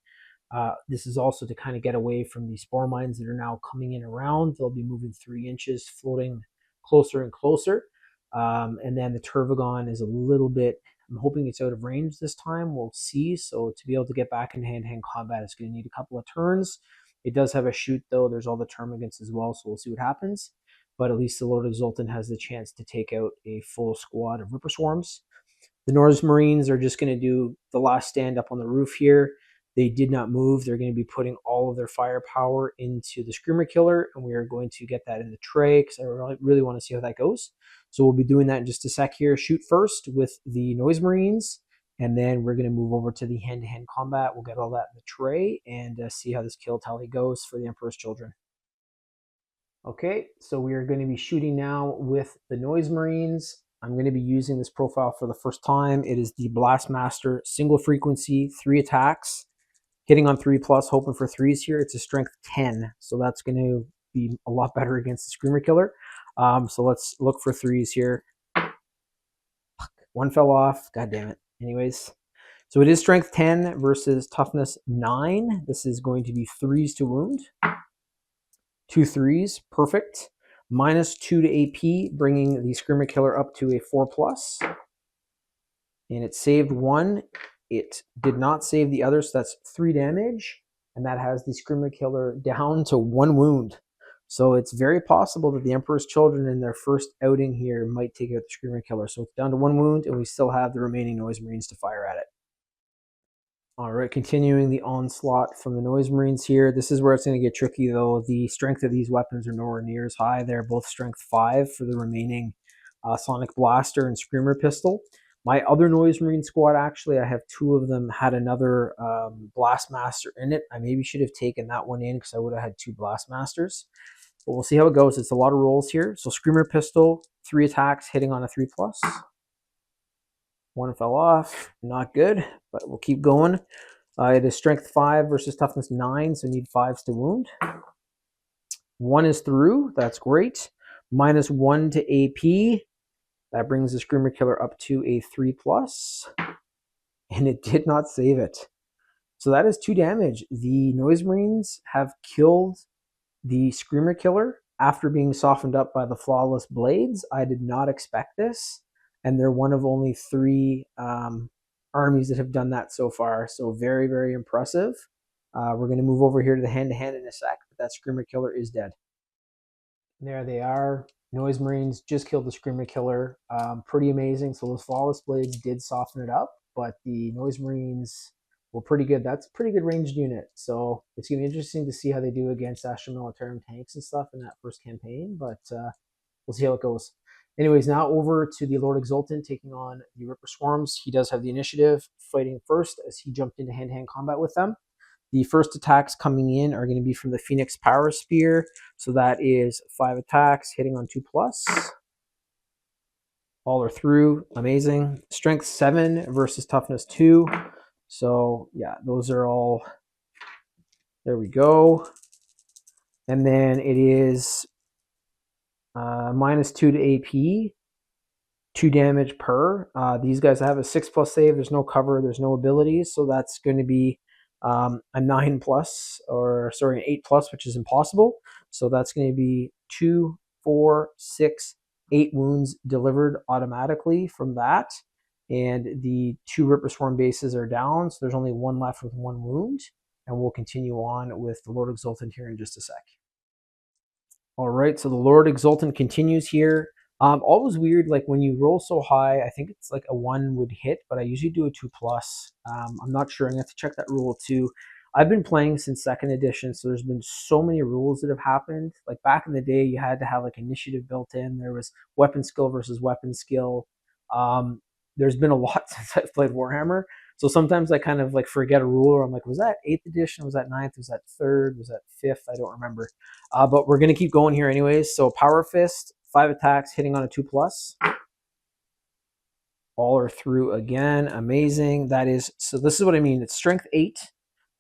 This is also to kind of get away from the spore mines that are now coming in around. They'll be moving 3 inches, floating closer and closer. And then the Turvagon is a little bit, I'm hoping it's out of range this time. We'll see. So to be able to get back into hand-to-hand combat, it's going to need a couple of turns. It does have a shoot, though. There's all the termagants as well, so we'll see what happens. But at least the Lord Exultant has the chance to take out a full squad of Ripper Swarms. The Norse Marines are just going to do the last stand up on the roof here. They did not move. They're going to be putting all of their firepower into the Screamer Killer, and we are going to get that in the tray because I really want to see how that goes. So we'll be doing that in just a sec here. Shoot first with the Noise Marines, and then we're going to move over to the hand-to-hand combat. We'll get all that in the tray and see how this kill tally goes for the Emperor's Children. Okay, so we are going to be shooting now with the Noise Marines. I'm going to be using this profile for the first time. It is the Blastmaster, single frequency, 3 attacks. Hitting on 3+, hoping for 3s here. It's a strength 10, so that's going to be a lot better against the Screamer Killer. So let's look for 3s here. 1 fell off. God damn it. Anyways, So it is strength 10 versus toughness 9. This is going to be 3s to wound. 2 3s, perfect. -2 to AP, bringing the Screamer Killer up to a 4+. And it saved 1. It did not save the other, so that's 3 damage. And that has the Screamer Killer down to 1 wound. So it's very possible that the Emperor's Children in their first outing here might take out the Screamer Killer. So it's down to 1 wound, and we still have the remaining Noise Marines to fire at it. All right, continuing the onslaught from the Noise Marines here. This is where it's going to get tricky, though. The strength of these weapons are nowhere near as high. They're both strength 5 for the remaining Sonic Blaster and Screamer Pistol. My other Noise Marine squad, actually, I have 2 of them, had another Blastmaster in it. I maybe should have taken that one in because I would have had 2 Blastmasters. But we'll see how it goes. It's a lot of rolls here. So Screamer Pistol, 3 attacks, hitting on a 3+. 1 fell off, not good, but we'll keep going. It is strength 5 versus toughness 9, so need 5s to wound. 1 is through, that's great. -1 to AP, that brings the Screamer Killer up to a 3+, and it did not save it. So that is 2 damage. The Noise Marines have killed the Screamer Killer after being softened up by the Flawless Blades. I did not expect this. And they're one of only 3 armies that have done that so far. So very, very impressive. We're going to move over here to the hand-to-hand in a sec, but that Screamer Killer is dead. There they are. Noise Marines just killed the Screamer Killer. Pretty amazing. So those Flawless Blades did soften it up, but the Noise Marines were pretty good. That's a pretty good ranged unit. So it's going to be interesting to see how they do against Astra Militarum tanks and stuff in that first campaign, but we'll see how it goes. Anyways, now over to the Lord Exultant taking on the Ripper Swarms. He does have the initiative, fighting first as he jumped into hand-to-hand combat with them. The first attacks coming in are going to be from the Phoenix Power Spear. So that is 5 attacks, hitting on 2+. All are through. Amazing. Strength 7 versus toughness 2. So yeah, those are all. There we go. And then it is -2 to AP, 2 damage per. These guys have a 6+ save. There's no cover. There's no abilities. So that's going to be a 9+, or sorry, an 8+, which is impossible. So that's going to be 2, 4, 6, 8 wounds delivered automatically from that. And the 2 Ripper Swarm bases are down. So there's only 1 left with 1 wound. And we'll continue on with the Lord Exultant here in just a sec. All right, so the Lord Exultant continues here. Always weird, like when you roll so high, I think it's like a 1 would hit, but I usually do a 2+. I'm not sure. I'm going to have to check that rule too. I've been playing since 2nd edition, so there's been so many rules that have happened. Like back in the day, you had to have like initiative built in. There was weapon skill versus weapon skill. There's been a lot since I've played Warhammer. So sometimes I kind of like forget a rule, or I'm like, was that 8th edition? Was that 9th? Was that 3rd? Was that 5th? I don't remember. But we're going to keep going here anyways. So Power Fist, 5 attacks, hitting on a 2+. All are through again. Amazing. That is, so this is what I mean. It's strength 8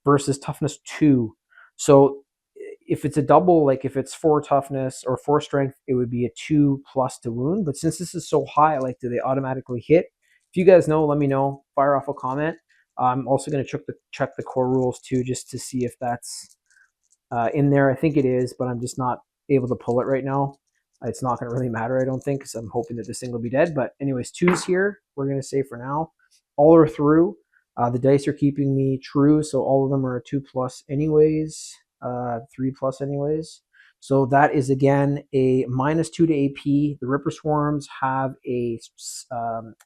versus toughness 2. So if it's a double, like if it's 4 toughness or 4 strength, it would be a 2+ to wound. But since this is so high, like, do they automatically hit? If you guys know, let me know. Fire off a comment. I'm also going to check the core rules too, just to see if that's in there. I think it is, but I'm just not able to pull it right now. It's not going to really matter, I don't think, because I'm hoping that this thing will be dead. But anyways, 2s here, we're going to say for now. All are through. The dice are keeping me true, so all of them are a 2+ anyways, 3+ anyways. So that is, again, a -2 to AP. The Ripper Swarms have a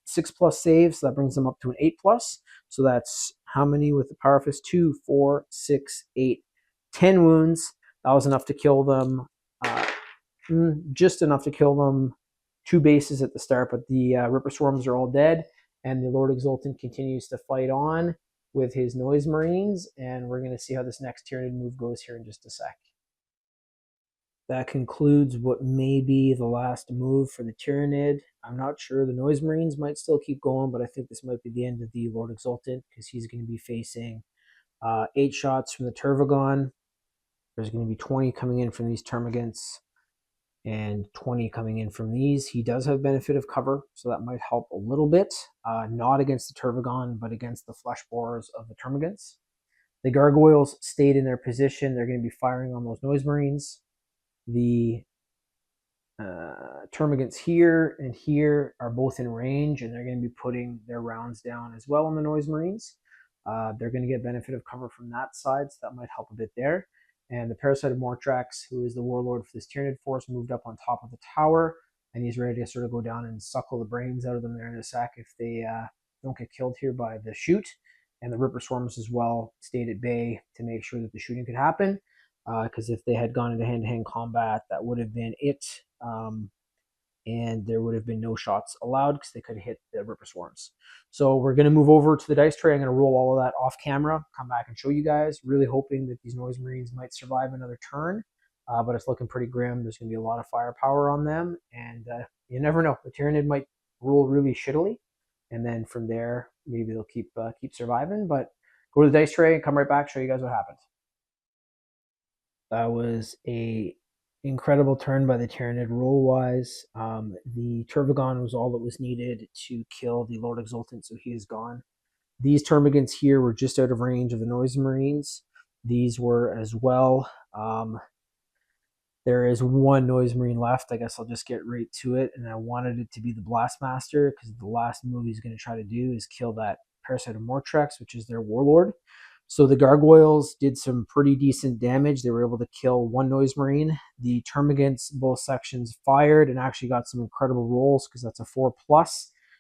6+ save, so that brings them up to an 8+. So that's how many with the Power Fist? 2, 4, 6, 8, 10 wounds. That was enough to kill them. Just enough to kill them. 2 bases at the start, but the Ripper Swarms are all dead. And the Lord Exultant continues to fight on with his Noise Marines. And we're going to see how this next Tyranid move goes here in just a sec. That concludes what may be the last move for the Tyranid. I'm not sure. The Noise Marines might still keep going, but I think this might be the end of the Lord Exultant, because he's going to be facing 8 shots from the Tervagon. There's going to be 20 coming in from these Termagants. and 20 coming in from these. He does have benefit of cover, so that might help a little bit. Not against the Turvagon, but against the flesh borers of the Termagants. The Gargoyles stayed in their position. They're going to be firing on those Noise Marines. The Termagants here and here are both in range, and they're going to be putting their rounds down as well on the Noise Marines. They're going to get benefit of cover from that side, so that might help a bit there. And the Parasite of Mortrax, who is the warlord for this Tyranid force, moved up on top of the tower, and he's ready to sort of go down and suckle the brains out of them there in a sec if they don't get killed here by the shoot. And the Ripper Swarms as well stayed at bay to make sure that the shooting could happen, because if they had gone into hand-to-hand combat, that would have been it. And there would have been no shots allowed because they could have hit the Ripper Swarms. So we're going to move over to the dice tray. I'm going to roll all of that off camera, come back and show you guys, really hoping that these Noise Marines might survive another turn. But it's looking pretty grim. There's going to be a lot of firepower on them, and you never know. The Tyranid might rule really shittily, and then from there, maybe they'll keep surviving. But go to the dice tray and come right back, show you guys what happened. That was a incredible turn by the Tyranid roll-wise. The Turvagon was all that was needed to kill the Lord Exultant, so he is gone. These Termagants here were just out of range of the Noise Marines. These were as well. There is one Noise Marine left. I guess I'll just get right to it. And I wanted it to be the Blastmaster, because the last move he's going to try to do is kill that Parasite of Mortrax, which is their warlord. So the Gargoyles did some pretty decent damage. They were able to kill one Noise Marine. The Termagants, both sections, fired and actually got some incredible rolls, because that's a 4+,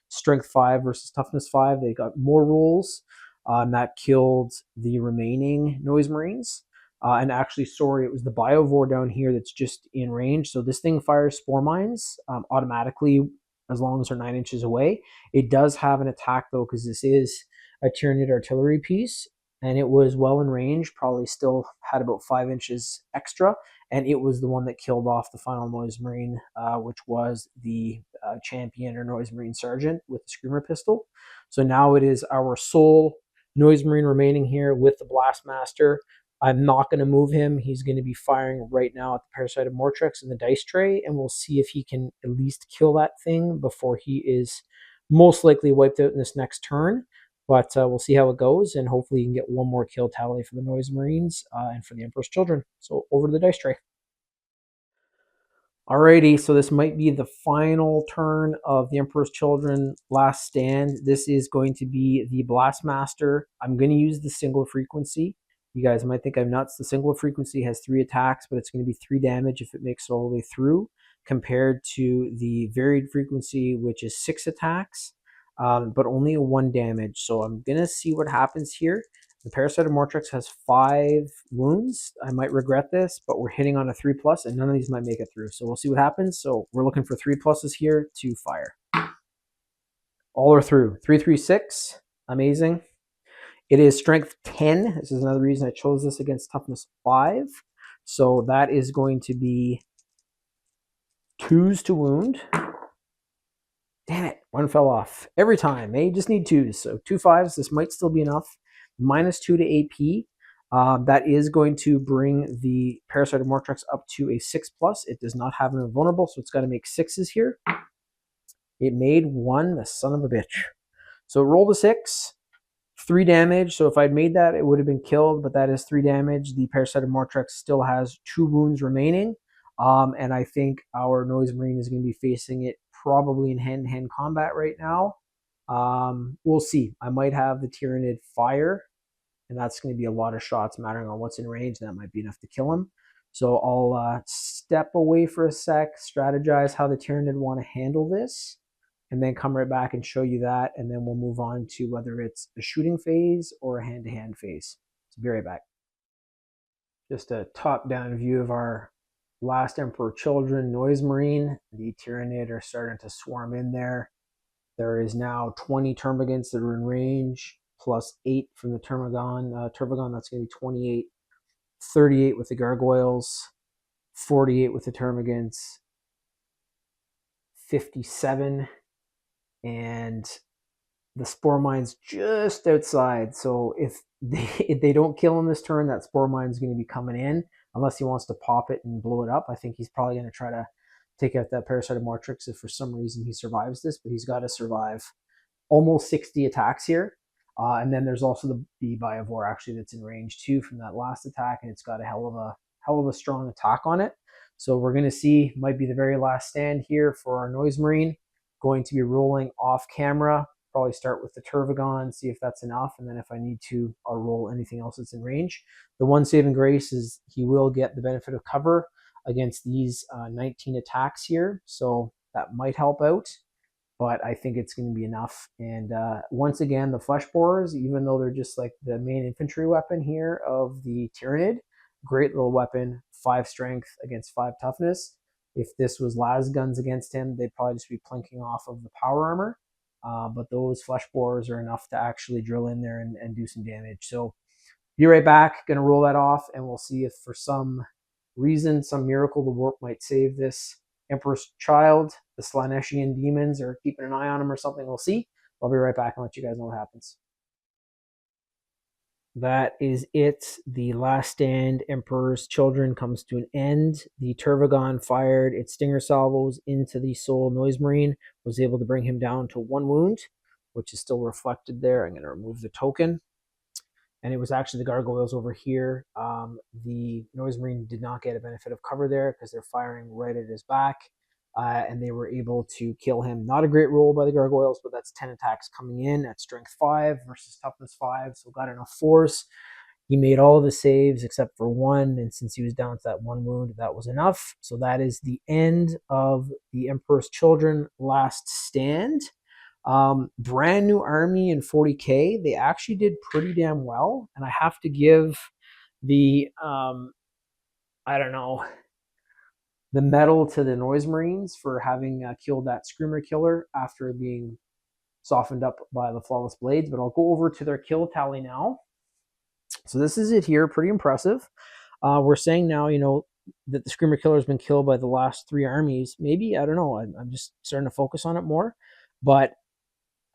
strength 5 versus toughness 5. They got more rolls. That killed the remaining Noise Marines. And actually, sorry, it was the Biovore down here that's just in range. So this thing fires Spore Mines automatically as long as they're 9 inches away. It does have an attack, though, because this is a Tyranid artillery piece. And it was well in range, probably still had about 5 inches extra. And it was the one that killed off the final Noise Marine, which was the champion or Noise Marine Sergeant with the Screamer pistol. So now it is our sole Noise Marine remaining here with the Blastmaster. I'm not going to move him. He's going to be firing right now at the Parasite of Mortrax in the dice tray, and we'll see if he can at least kill that thing before he is most likely wiped out in this next turn. But we'll see how it goes, and hopefully you can get one more kill tally for the Noise Marines and for the Emperor's Children. So over to the dice tray. Alrighty, so this might be the final turn of the Emperor's Children last stand. This is going to be the Blastmaster. I'm going to use the single frequency. You guys might think I'm nuts. The single frequency has 3 attacks, but it's going to be 3 damage if it makes it all the way through, compared to the varied frequency, which is 6 attacks. But only a 1 damage. So I'm going to see what happens here. The Parasite of Mortrax has 5 wounds. I might regret this, but we're hitting on a 3+, and none of these might make it through. So we'll see what happens. So we're looking for 3+s here to fire. All are through. 3, 3, 6. Amazing. It is strength 10. This is another reason I chose this against toughness 5. So that is going to be 2s to wound. Damn it, 1 fell off. Every time, you just need 2s. So 2 5s, this might still be enough. -2 to AP. That is going to bring the Parasite of Mortrax up to a 6+. It does not have an invulnerable, so it's got to make 6s here. It made 1, the son of a bitch. So it rolled a 6. 3 damage, so if I'd made that, it would have been killed, but that is 3 damage. The Parasite of Mortrax still has 2 wounds remaining, and I think our Noise Marine is going to be facing it probably in hand-to-hand combat right now. We'll see. I might have the Tyranid fire, and that's going to be a lot of shots mattering on what's in range. That might be enough to kill him. So I'll step away for a sec, strategize how the Tyranid want to handle this, and then come right back and show you that, and then we'll move on to whether it's a shooting phase or a hand-to-hand phase. So be right back. Just a top-down view of our last Emperor Children Noise Marine. The Tyranid are starting to swarm in there. There is now 20 Termagants that are in range, plus 8 from the Turvagon. That's going to be 28. 38 with the Gargoyles. 48 with the Termagants. 57. And the Spore Mine's just outside. So if they don't kill him this turn, that Spore Mine's going to be coming in. Unless he wants to pop it and blow it up. I think he's probably going to try to take out that Parasite Matrix if for some reason he survives this, but he's got to survive almost 60 attacks here. And then there's also the Biovore actually that's in range too from that last attack, and it's got a hell of a strong attack on it. So we're going to see, might be the very last stand here for our Noise Marine. Going to be rolling off camera. Probably start with the Tervigon, see if that's enough, and then if I need to, I'll roll anything else that's in range. The one saving grace is he will get the benefit of cover against these 19 attacks here, so that might help out, but I think it's going to be enough. And once again, the Flesh Borers, even though they're just like the main infantry weapon here of the Tyranid, great little weapon, 5 strength against 5 toughness. If this was las guns against him, they'd probably just be plinking off of the power armor. But those Flesh Borers are enough to actually drill in there and do some damage. So be right back, going to roll that off, and we'll see if for some reason, some miracle, the warp might save this Emperor's Child. The Slaneshian demons are keeping an eye on him or something. We'll see. I'll be right back and let you guys know what happens. That is it. The last stand, Emperor's Children, comes to an end. The Tervigon fired its stinger salvos into the Soul Noise Marine, was able to bring him down to 1 wound, which is still reflected there. I'm going to remove the token. And it was actually the gargoyles over here. The Noise Marine did not get a benefit of cover there because they're firing right at his back. And they were able to kill him. Not a great roll by the gargoyles, but that's 10 attacks coming in at strength 5 versus toughness 5, so got enough force. He made all of the saves except for 1, and since he was down to that 1 wound, that was enough. So that is the end of the Emperor's Children last stand. Brand new army in 40K. They actually did pretty damn well, and I have to give the the medal to the Noise Marines for having killed that Screamer Killer after being softened up by the Flawless Blades. But I'll go over to their kill tally now. So this is it here, pretty impressive. We're saying now, that the Screamer Killer has been killed by the last 3 armies. Maybe, I don't know, I'm just starting to focus on it more. But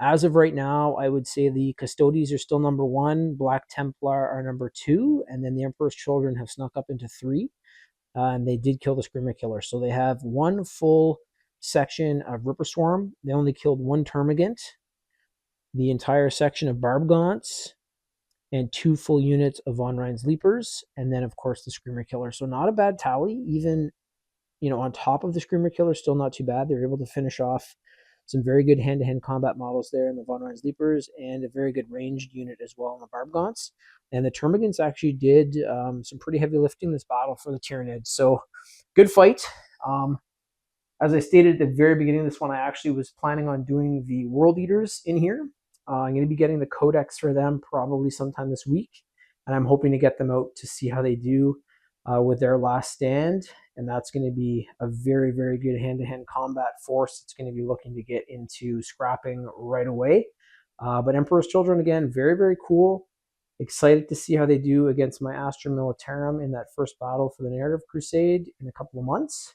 as of right now, I would say the Custodies are still number 1, Black Templar are number 2, and then the Emperor's Children have snuck up into 3. And they did kill the Screamer Killer. So they have 1 full section of Ripper Swarm. They only killed 1 Termagant, the entire section of Barbgaunts, and 2 full units of Von Rhin's Leapers, and then, of course, the Screamer Killer. So not a bad tally. Even, on top of the Screamer Killer, still not too bad. They were able to finish off some very good hand-to-hand combat models there in the Von Rhin's Leapers, and a very good ranged unit as well in the Barbgaunts. And the Termagants actually did some pretty heavy lifting this battle for the Tyranids. So good fight. As I stated at the very beginning of this one, I actually was planning on doing the World Eaters in here. I'm going to be getting the codex for them probably sometime this week, and I'm hoping to get them out to see how they do with their last stand. And that's going to be a very, very good hand-to-hand combat force. It's going to be looking to get into scrapping right away. But Emperor's Children, again, very, very cool. Excited to see how they do against my Astra Militarum in that first battle for the Narrative Crusade in a couple of months.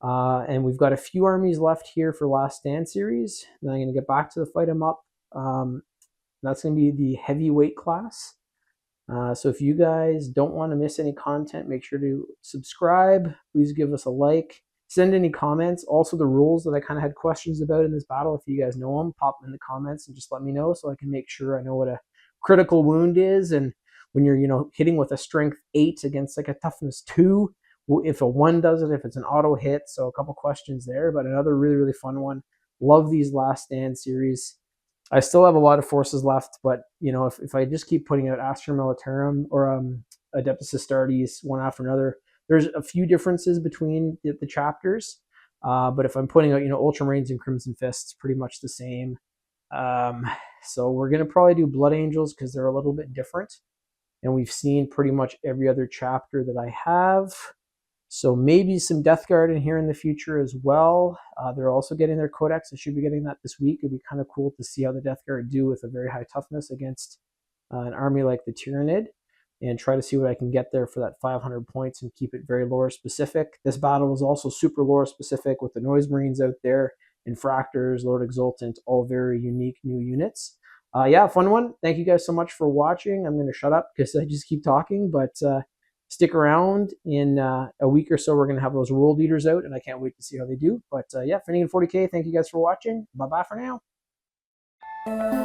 And we've got a few armies left here for Last Stand series. Then I'm going to get back to the fight 'em up. That's going to be the heavyweight class. So if you guys don't want to miss any content, make sure to subscribe. Please give us a like. Send any comments. Also, the rules that I kind of had questions about in this battle, if you guys know them, pop them in the comments and just let me know so I can make sure I know what a critical wound is. And when you're, hitting with a strength 8 against like a toughness 2, if a 1 does it, if it's an auto hit. So a couple questions there, but another really, really fun one. Love these Last Stand series. I still have a lot of forces left, but if I just keep putting out Astra Militarum or Adeptus Astartes one after another, there's a few differences between the chapters. But if I'm putting out, Ultramarines and Crimson Fists, pretty much the same. So we're gonna probably do Blood Angels because they're a little bit different, and we've seen pretty much every other chapter that I have. So maybe some Death Guard in here in the future as well. They're also getting their codex. I should be getting that this week. It'd be kind of cool to see how the Death Guard do with a very high toughness against an army like the Tyranid, and try to see what I can get there for that 500 points and keep it very lore specific. This battle was also super lore specific with the Noise Marines out there, Infractors, Lord Exultant, all very unique new units. Yeah, fun one. Thank you guys so much for watching. I'm going to shut up because I just keep talking, but stick around. In a week or so, we're going to have those world leaders out, and I can't wait to see how they do. But yeah, Finnigan 40K, thank you guys for watching. Bye-bye for now.